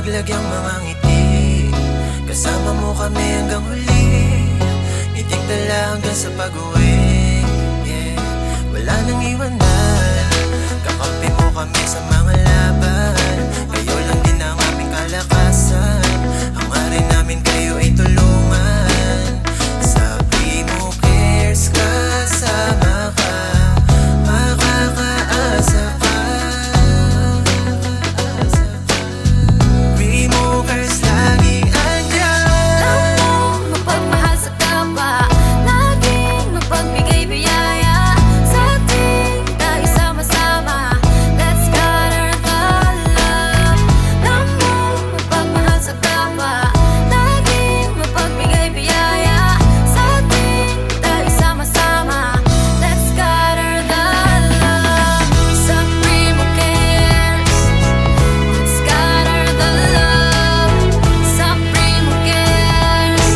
mapapagyang mga ngiti. Kasama mo kami hanggang huli, ngiting dala hanggang sa pag-uwi. Yeah, wala nang iwanan, kakampi mo kami sa mga laban. Kayo lang din ang aming kalakasan, hangarin namin kayo ay tulungan. Sa Primo Cares kasama ka, makakaasa ka. Primo Cares laging andyan. Lamang mapagmahal sa kapwa, laging mapagbigay biyaya. Sa ating tayo sama-sama, let's gather the love. Lamang mapagmahal sa kapwa, laging mapagbigay biyaya. Sa ating tayo sama-sama, let's gather the love. Sa Primo Cares, let's gather the love. Sa Primo Cares,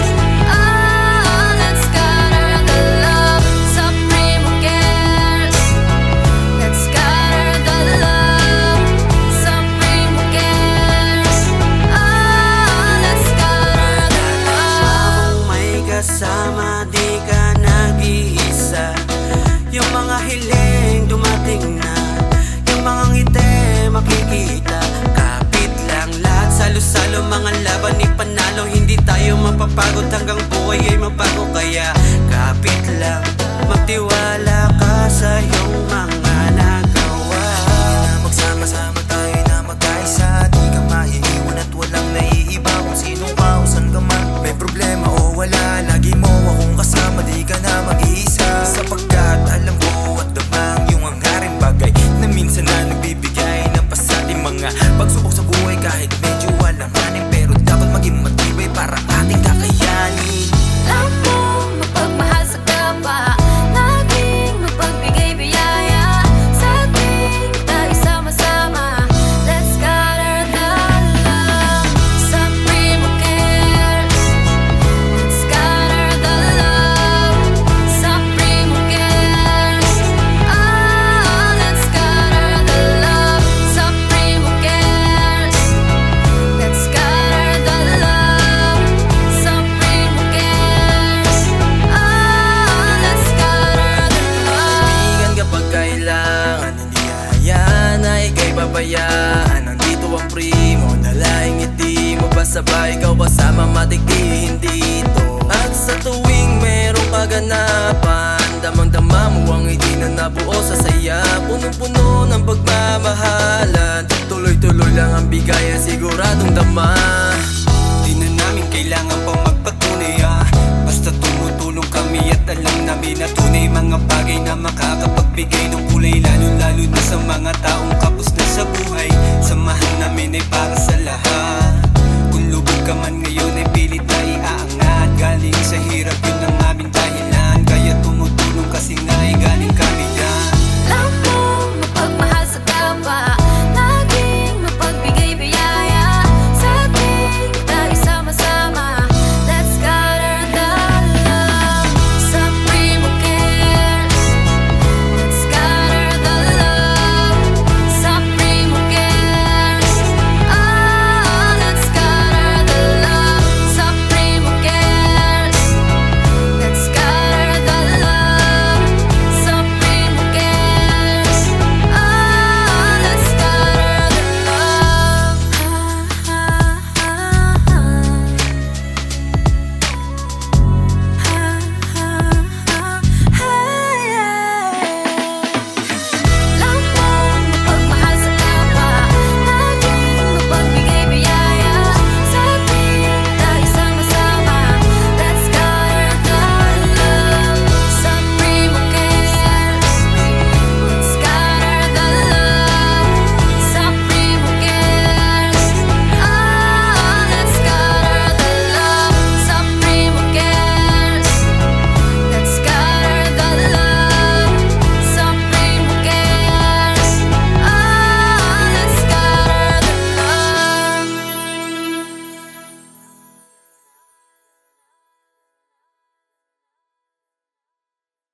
let's gather the love. Sa Primo Cares, let's gather the love. Sa Primo Cares, let's gather the love. Kung may kasama, di ka nag-iisa. Yung mga hiling dumating na, yung mga ngiti makikita. Kapit lang lahat, salo-salo mga laban ipanalo. Hindi tayo mapapagod hanggang buhay ay mabago. Kaya kapit lang, magtiwala ka sa iyong mga nagawa. Na magsama-sama tayo na magkaisa, di ka maiiwan at walang naiiba. Kung sino ka o saan ka man, may problema o wala, lagi mo akong kasama, di ka na mag-iisa. Sapagkat alam ko at damang yung hangarin, bagay na minsan na nagbibigay ng pasating mga pagsubok sa buhay. Kahit medyo alanganin, pero dapat maging matibay para ating kakayanin. Lamang mapagmahal sa kapwa, laging mapagbigay biyaya. Sa ating tayo sama-sama, let's gather the love. Sa Primo Cares, let's gather the love. Sa Primo Cares, let's gather the love. Sa Primo Cares, let's gather the love. Sa Primo Cares, let's gather the love. Kaibigan kapag kailangan, hindi hahayaan na ika'y pabayaan. Nandito ang Primo, dalaing ngiti mo, pasabay ikaw kasama matigdihin dito. At sa tuwing merong kaganapan, damang-dama mo ang ngiti na nabuo sa saya. Punong-puno ng pagmamahalan, tuloy-tuloy lang ang bigayan, siguradong dama. Di na namin kailangan pang magpatunay, basta tumutulong kami at alam namin na tunay. Mga bagay na makakapagbigay ng kulay, lalo-lalo na sa mga taong kapos na sa buhay.